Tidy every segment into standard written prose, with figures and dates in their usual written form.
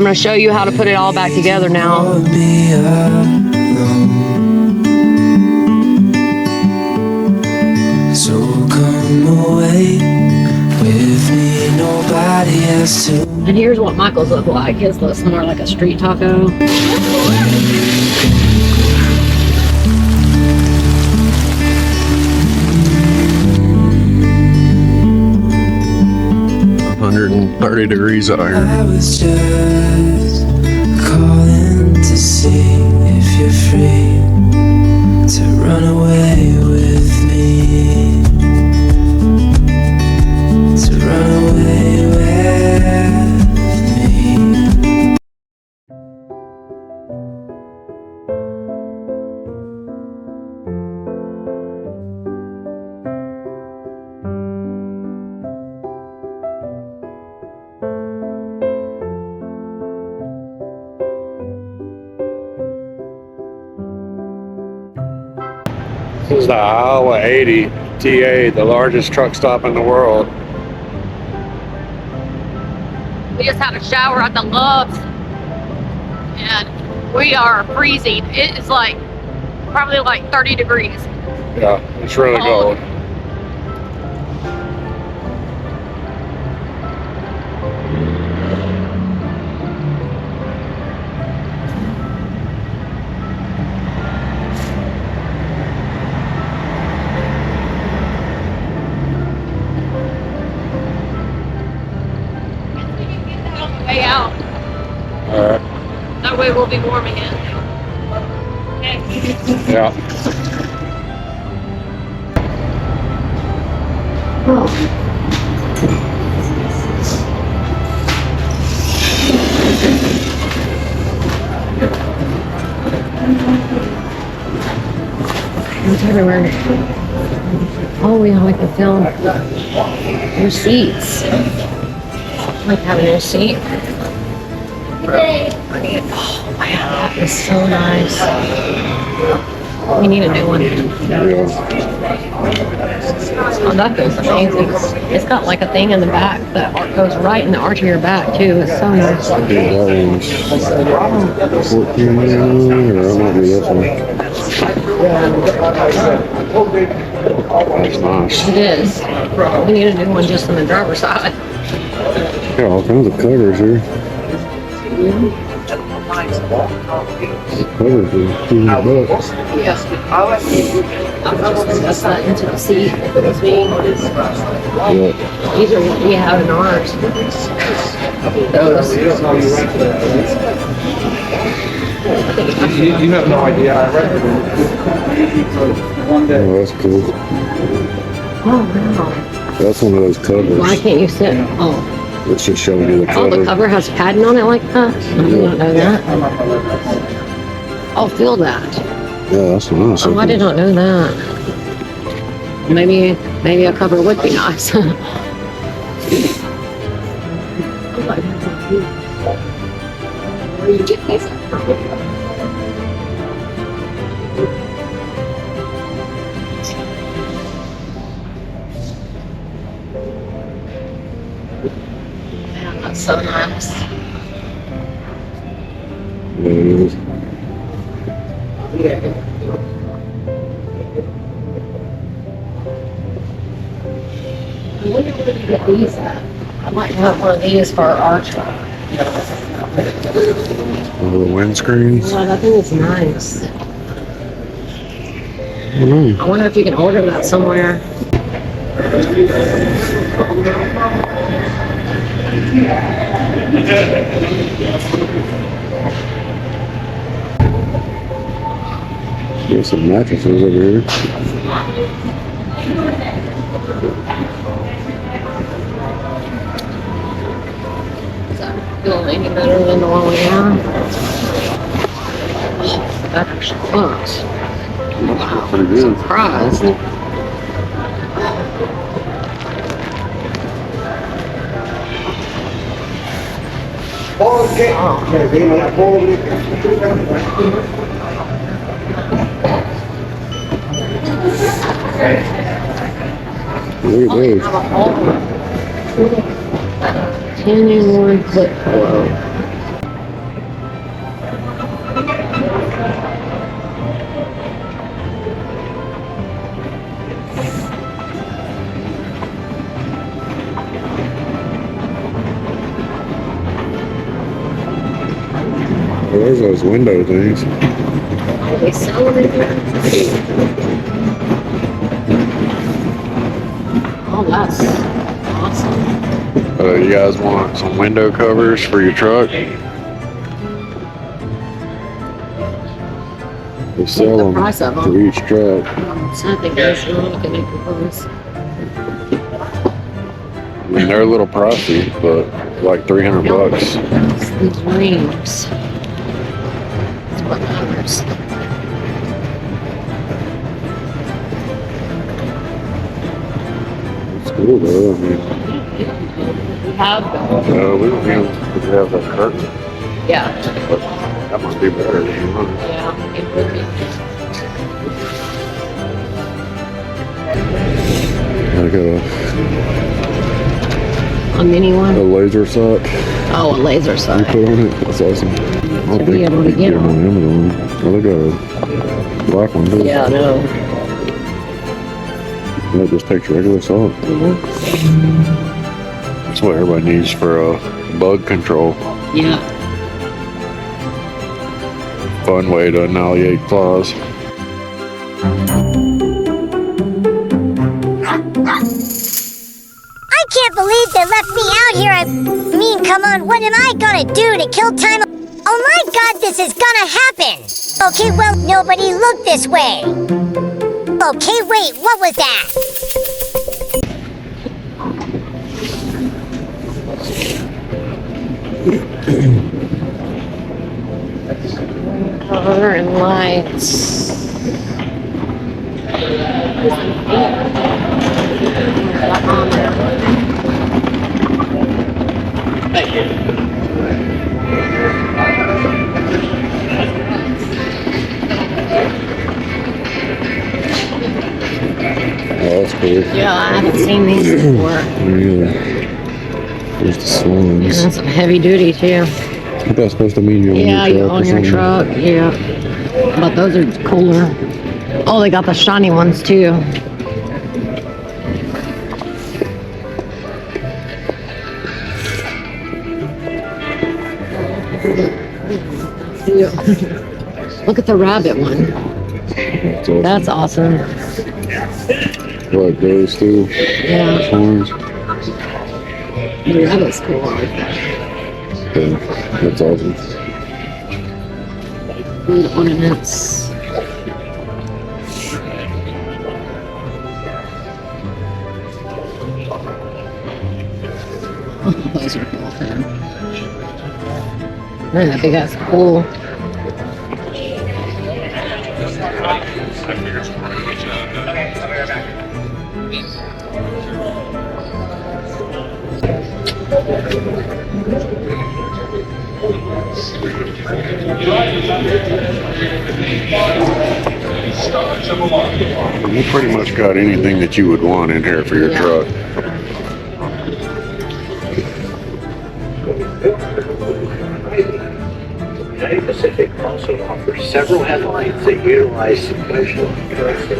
going to show you how to put it all back together now. So come away with me, nobody has to. And here's what Michael's look like. His looks more like a street taco. $130 out here. I was just calling to see if you're free to run away with me. To run away with me. This is the Iowa 80 TA, the largest truck stop in the world. We just had a shower at the Loves, and we are freezing. It is like probably like 30 degrees. Yeah, it's really cold. Way out. Alright. That way we'll be warm again. Okay. Yeah. It's everywhere. Oh, we like to film your seats. I like having your seat. Oh man, that is so nice. We need a new one. Oh, that feels amazing. It's got like a thing in the back that goes right in the arch of your back too. It's so nice. I think that one's $14.99, or that might be this one. That's nice. It is. We need a new one just on the driver's side. Yeah, all kinds of covers here. Covers for $200. Yes. I'm just gonna invest that into the seat. It's me. Yeah. These are what we have in ours. Those. You have no idea. I read one day. Oh, that's cool. Oh wow. That's one of those covers. Why can't you sit? Oh. It's just showing you the Oh, cover. the cover has padding on it like that? I did not know that. Oh, feel that. Yeah, that's nice. Oh, I did not know that. Maybe a cover would be nice. Where you get these from? Man, that's so nice. Yeah, it is. I wonder where you get these at. I might have one of these for our truck. All the windscreens. Well, I think it's nice. I wonder if you can order that somewhere. There's some mattresses over here. Does that feel any better than the one we have? Oh, that actually looks. Wow, Pretty good. Surprised. Look at those. 10-in-1 flip pillow. there's those window things. Are they selling it? Oh, that's awesome. You guys want some window covers for your truck? They sell The them price of for them. each truck. So I think that's looking at those. I mean, they're a little pricey, but like 300 bucks. These rings. That's what matters. It's cool though. I mean, We have them. we don't have that curtain, Yeah. but that must be better than you want. Yeah, it would be. Like A mini a one? laser sock Oh, a laser you sight. put on it. That's awesome. I To be able to you can get them on Amazon. Oh, they got a black one too. Yeah, I know. That just takes regular salt. That's what everybody needs for bug control. Yeah. Fun way to annihilate flies. I can't believe they left me out here. I mean, come on, what am I gonna do to kill time? Oh my god, this is gonna happen! Okay, well, nobody looked this way. Okay, wait, what was that? Color and lights. Oh, that's cool. Yeah, I haven't seen these before. Yeah. There's the And swans. that's some heavy duty too. What that's supposed to mean? You're Yeah, on your you're truck on or your something? truck. Yeah. But those are cooler. Oh, they got the shiny ones too. Yeah. Look at the rabbit one. That's awesome. That's awesome. What, those two? Yeah. Horns? The rabbit's cool. Yeah, that's awesome. Good ornaments. Oh, those are cool too. Man, that big ass pool. You pretty much got anything that you would want in here for your Yeah. truck. United Pacific also offers several headlines that utilize sequential currency.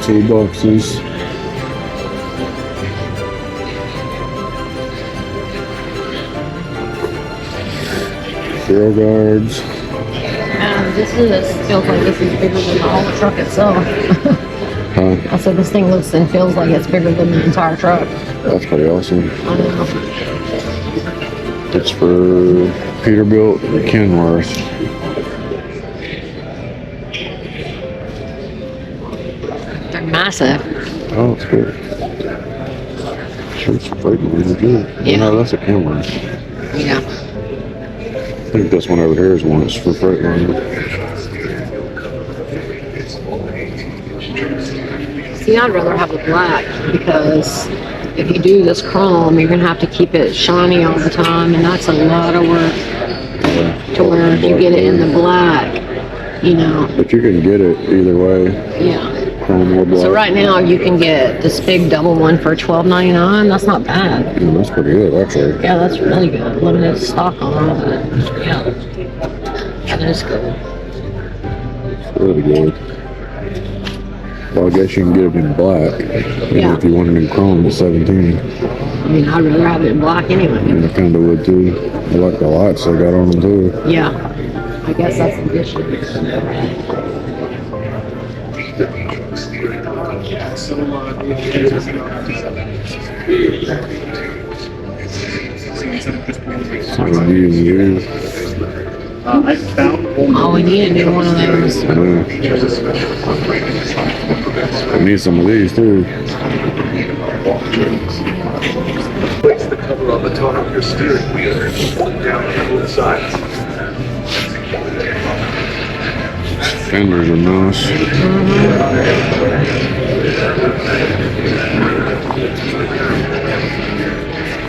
Toolboxes. Grill guards. This feels like this is bigger than the whole truck itself. Huh? I said this thing looks and feels like it's bigger than the entire truck. That's pretty awesome. I know. It's for Peterbilt Kenworth. They're massive. Oh, that's good. Sure, it's a Freightliner too. Yeah. No, that's a Kenworth. Yeah. I think this one over here is one that's for Freightliner. See, I'd rather have the black because if you do this chrome, you're gonna have to keep it shiny all the time, and that's a lot of work. to where if you get it in the black, you know. But you can get it either way. Yeah. Chrome or black. So right now you can get this big double one for $12.99. That's not bad. Yeah, that's pretty good, actually. Yeah, that's really good. Limited stock on it. Yeah. That is good. It's really good. Well, I guess you can get it in black. And Yeah. if you want it in chrome, it's 17. I mean, I'd rather have it in black anyway. And I kind of would too. I like the lights they got on them too. Yeah. I guess that's the issue. Reviews. Oh, we need a new one of those. I need some of these too. Place the cover on the top of your steering wheel and pull it down on both sides. Fenders are nice.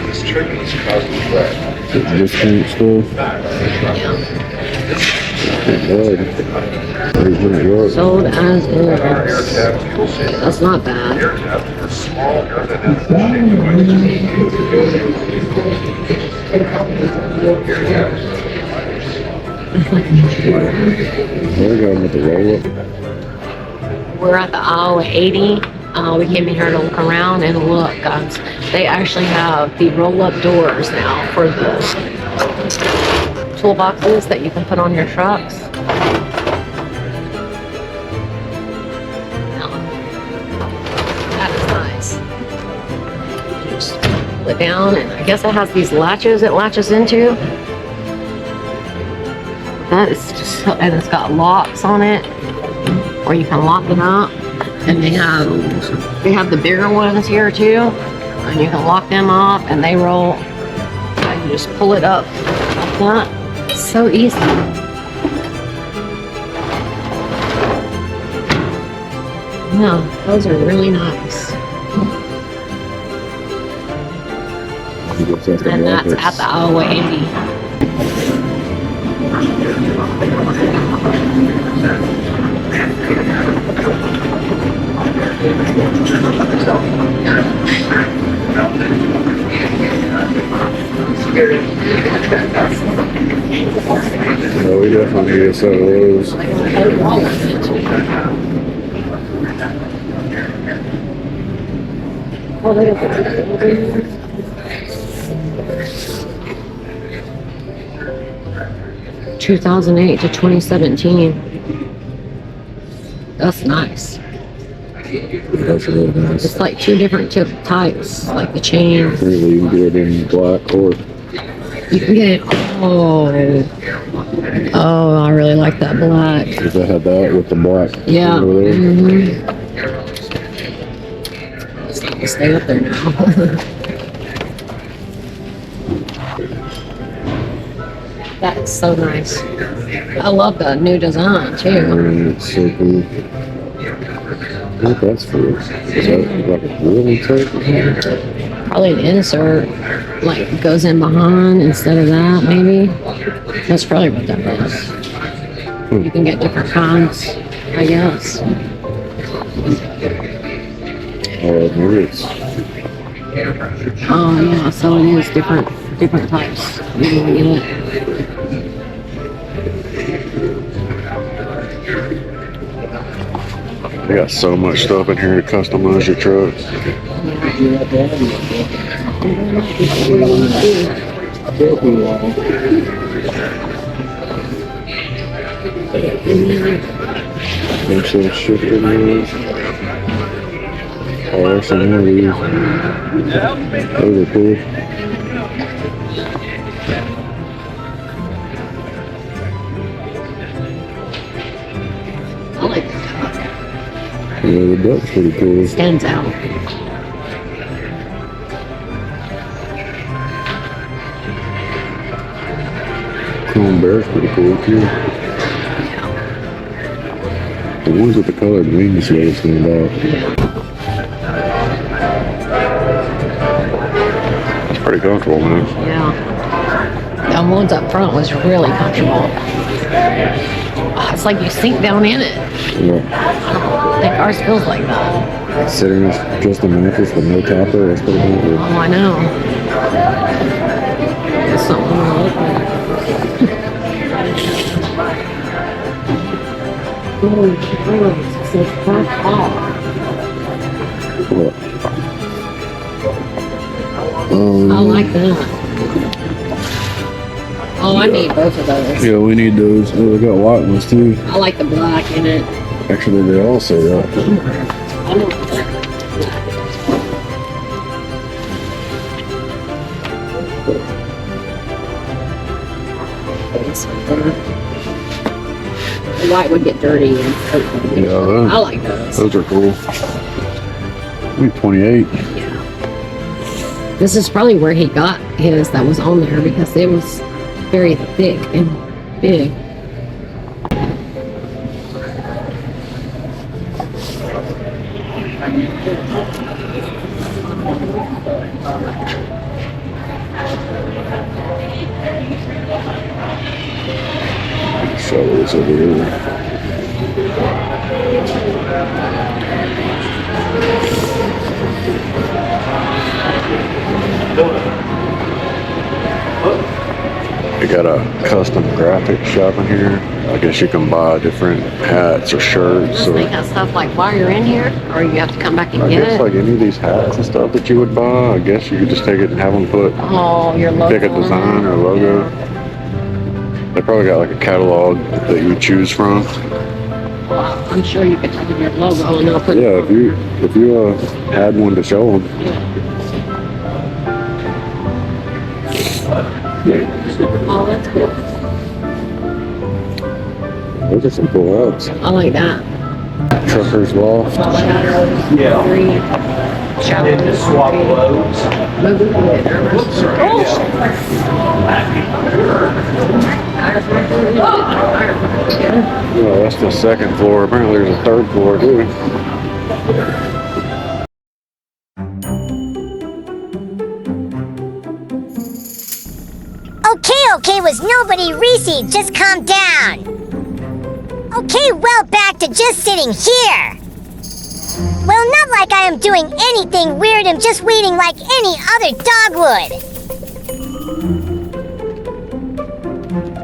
This trigger is causing drag. Discount stuff. Good. Sold as is. That's not bad. There we go with the roll up. We're at the aisle 80. We came in here to look around and look, guys. They actually have the roll-up doors now for the toolboxes that you can put on your trucks. Now, that is nice. Just pull it down, and I guess it has these latches it latches into. That is just, and it's got locks on it, or you can lock them up. And they have the bigger ones here too, and you can lock them up, and they roll. And you just pull it up like that. It's so easy. Yeah, those are really nice. And that's at the aisle 80. No, we definitely need a set of those. 2008 to 2017. That's nice. That's really nice. It's like two different types, like the chain. Really, you can get it in black or You can get it. Oh, I really like that black. if they had that with the black. Yeah. over there. It's not gonna stay up there now. That's so nice. I love the new design too. It's so cool. What that's for? Is that like a really tape? Probably an insert, like goes in behind instead of that, maybe. That's probably what that is. You can get different kinds, I guess. Maybe it's Oh yeah, so it is different types. You can get it. they got so much stuff in here to customize your truck. There's some shifter wheels. Oh, there's some more of these. Those are cool. I like the duck. Yeah, the duck's pretty cool. Stands out. Chrome bear's pretty cool too. The ones with the colored wings really stand out. It's pretty comfortable, man. Yeah. The ones up front was really comfortable. Oh, it's like you sink down in it. Yeah. I think ours feels like that. Sitting is just a mattress with no topper. That's pretty comfortable. Oh, I know. It's something to look at. Oh, it's back off. I like that. Oh, I need both of those. Yeah, we need those. Oh, we got white ones too. I like the black in it. Actually, they all say that. I don't The white would get dirty. And Yeah, I like those. those are cool. We 28. This is probably where he got his that was on there because it was very thick and big. So it's over here. They got a custom graphic shop in here. I guess you can buy different hats or shirts. Does they got stuff like while you're in here, or you have to come back and I get guess it? like any of these hats and stuff that you would buy, I guess you could just take it and have them put, Oh, your logo. pick a design or logo. They probably got like a catalog that you choose from. Well, I'm sure you could have your logo and they'll put Yeah, if you had one to show them. Oh, that's cool. Those are some cool hats. I like that. Trucker's Loft. Yeah. And then just swap loads. Oh, that's the second floor. Apparently there's a third floor too. Okay, was nobody Reesy, just calm down. Okay, well, back to just sitting here. Well, not like I am doing anything weird, I'm just waiting like any other dog would.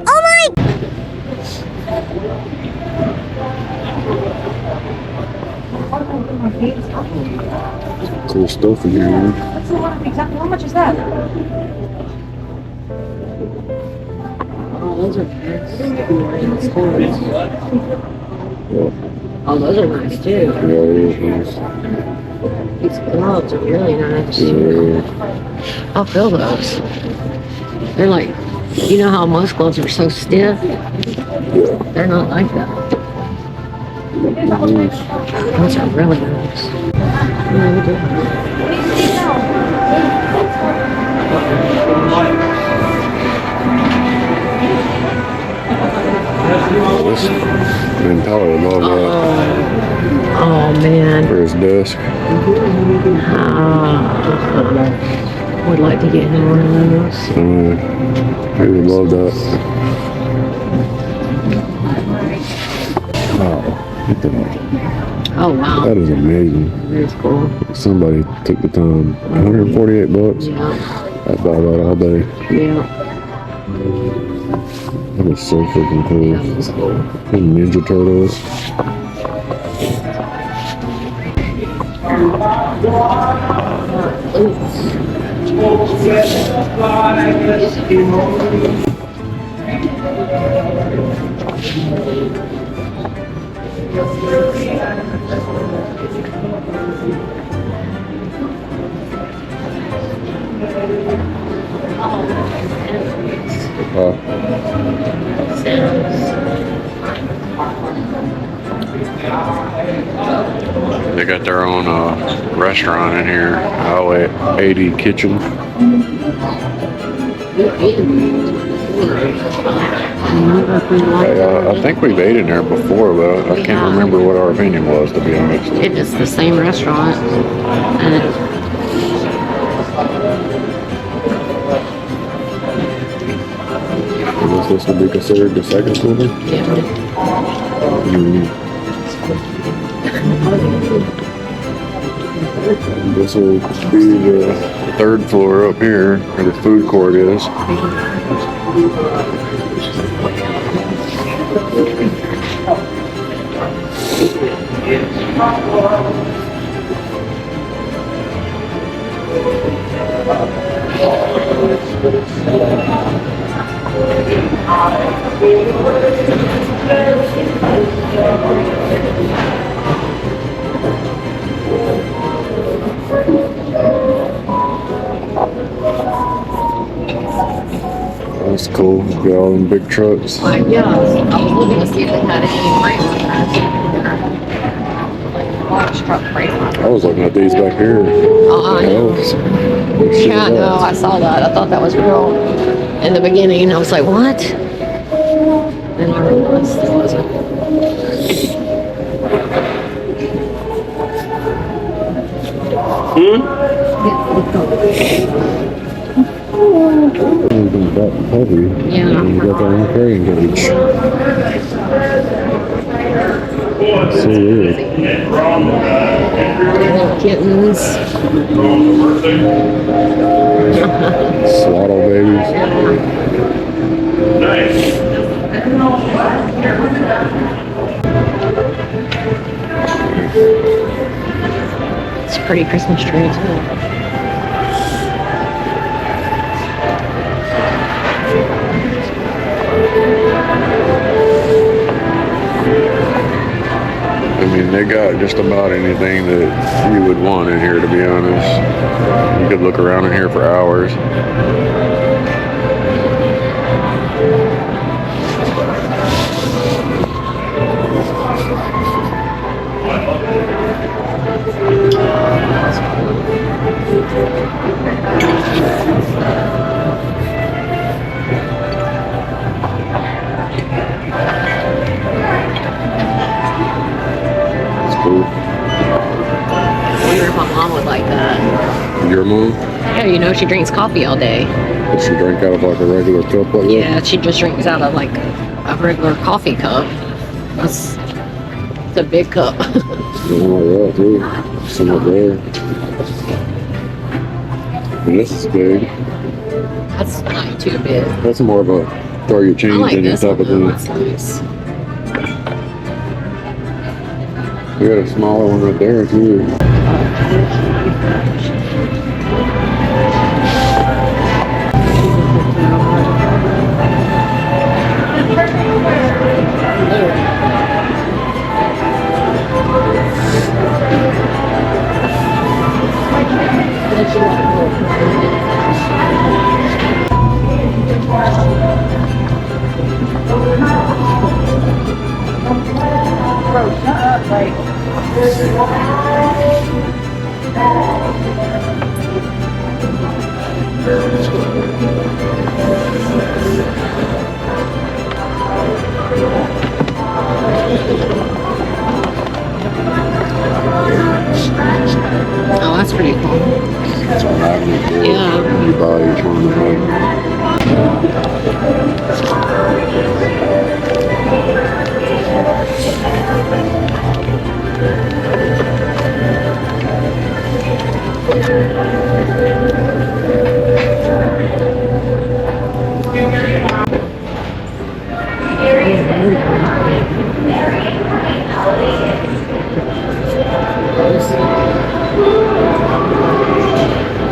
Oh my... Cool stuff in here, man. That's a lot of exactly. How much is that? Oh, those are nice. Oh, those are nice too. Yeah, it is nice. These gloves are really nice. Yeah. I'll feel those. They're like, you know how most gloves are so stiff? They're not like that. Those are really nice. Really good. This man Tyler would love that Oh man. for his desk. Would like to get him one of those. He would love that. Oh, look at that. Oh wow. That is amazing. That's cool. Somebody took the time. 148 bucks. Yeah. I'd buy that all day. Yeah. That is so freaking cool. That's cool. And Ninja Turtles. They got their own restaurant in here, Highway 80 Kitchen. I think we've ate in there before, but I can't remember what our opinion was, to be honest. It is the same restaurant. And guess this would be considered the second floor. Yeah. This will be the third floor up here, where the food court is. That's cool. Got all them big trucks. Like, yeah, I was looking to see if they had any freight liners. Like large truck freight liners. I was looking at these back here. I know. Yeah, no, I saw that. I thought that was real. In the beginning, I was like, what? Then I realized it wasn't. That heavy. Yeah. And you got that on carrying gauge. So weird. Little kittens. Swaddle babies. It's a pretty Christmas tree too. I mean, they got just about anything that you would want in here, to be honest. You could look around in here for hours. That's cool. I wonder if my mom would like that. Your mom? Yeah, you know, she drinks coffee all day. Does she drink out of like a regular cup like that? Yeah, she just drinks out of like a regular coffee cup. It's a big cup. Something like that too. Some up there. And this is big. That's not too big. That's more of a throw your I change like in this type one of though. thing. That's nice. We got a smaller one right there too. Bro, shut up, like. Oh, that's pretty cool. That's a magnet board. Yeah. You buy each one of them.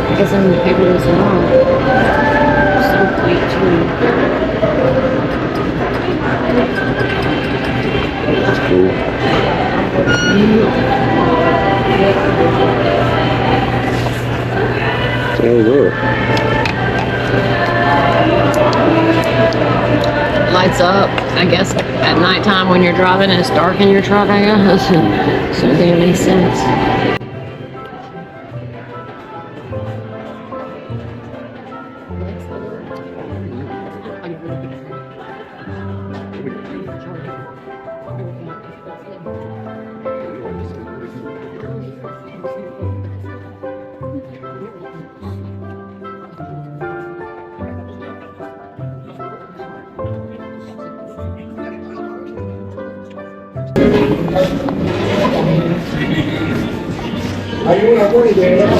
I guess I'm gonna paper this along. So cute too. That's cool. Oh, look. Lights up, I guess, at nighttime when you're driving and it's dark in your truck, I guess. So it didn't make sense.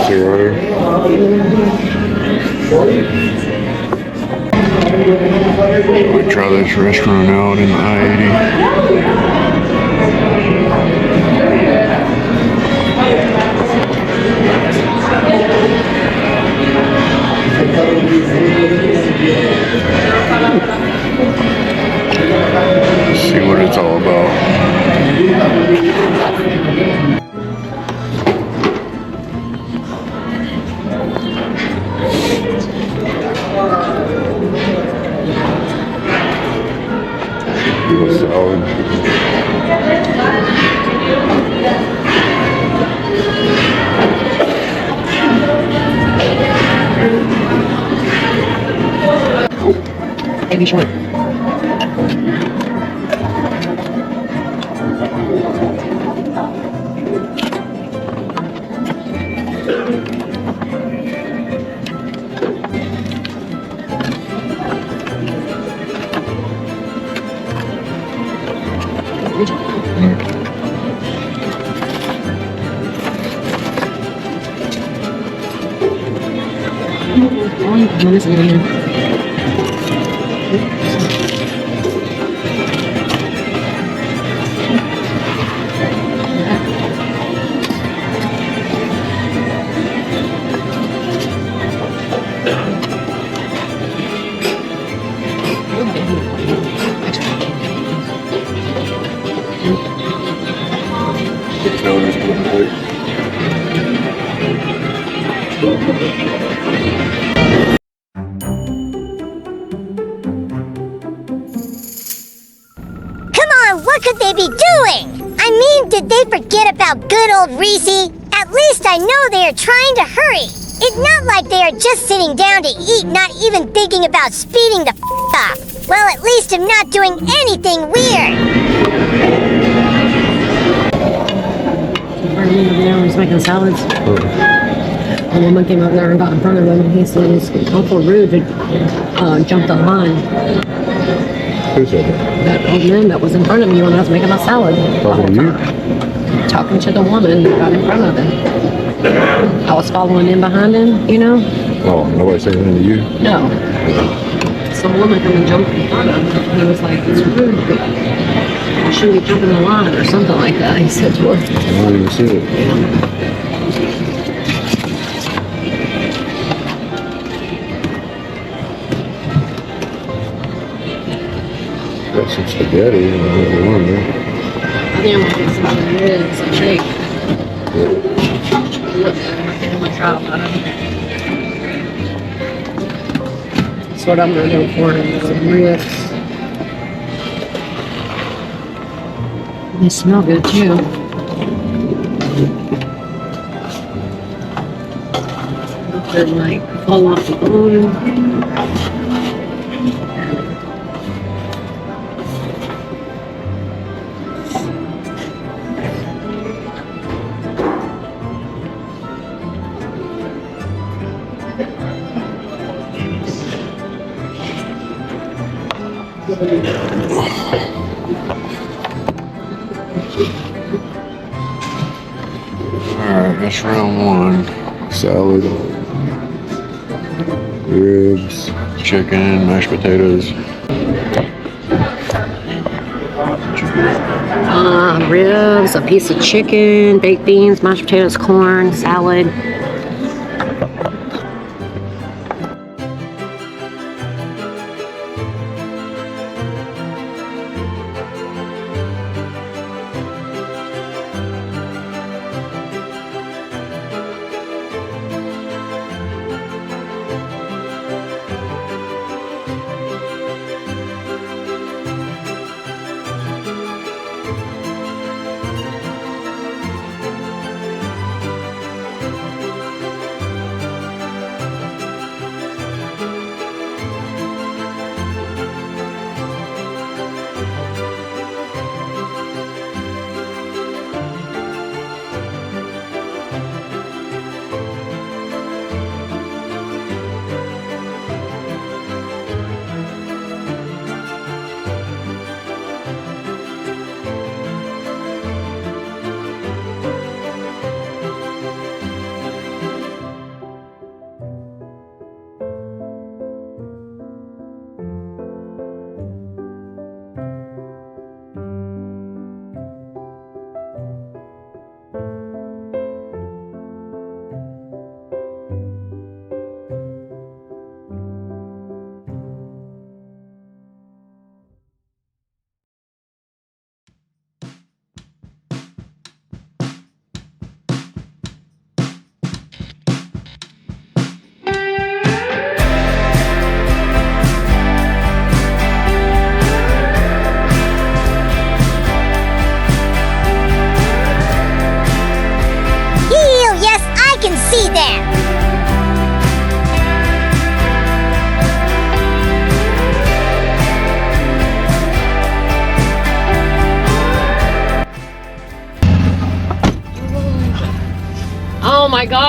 Zero. We try this restaurant out in I-80. See what it's all about. Salad. Maybe short. Come on, what could they be doing? I mean, did they forget about good old Reesy? At least I know they are trying to hurry. It's not like they are just sitting down to eat, not even thinking about speeding the up. Well, at least I'm not doing anything weird. He's making salads. A woman came up there and got in front of him, and he said it's awful rude to jump the line. Who said that? That old man that was in front of me when I was making my salad. Talking to you? Talking to the woman that got in front of him. I was following in behind him, you know? Oh, nobody said anything to you? No. Some woman come and jumped in front of him. He was like, it's rude, but you shouldn't be jumping the line or something like that. He said to her. I don't even see it. Got some spaghetti. I don't know what there. I think I'm gonna get some ribs and shake. Look, I'm gonna try about it. That's what I'm gonna go for, some ribs. They smell good too. They're like fall off the bone. Alright, that's round one. Salad, ribs, chicken, mashed potatoes. Ribs, a piece of chicken, baked beans, mashed potatoes, corn, salad.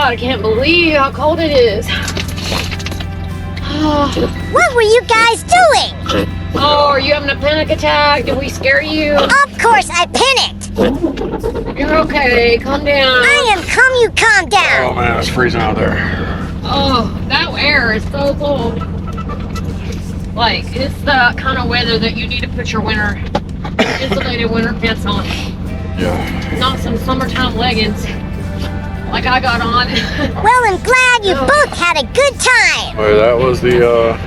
God, I can't believe how cold it is. What were you guys doing? Oh, are you having a panic attack? Did we scare you? Of course I panicked. You're okay. Calm down. I am calm, you calm Oh down. man, it's freezing out there. Oh, that air is so cold. Like, it's the kind of weather that you need to put your winter, insulated winter pants on. Yeah. Not some summertime leggings like I got on. Well, I'm glad you both had a good time. Well, that was the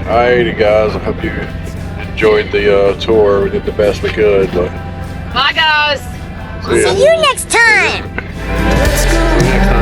I-80 guys. I hope you enjoyed the tour. We did the best we could. But Bye, guys. see ya. See you next time. See you next time.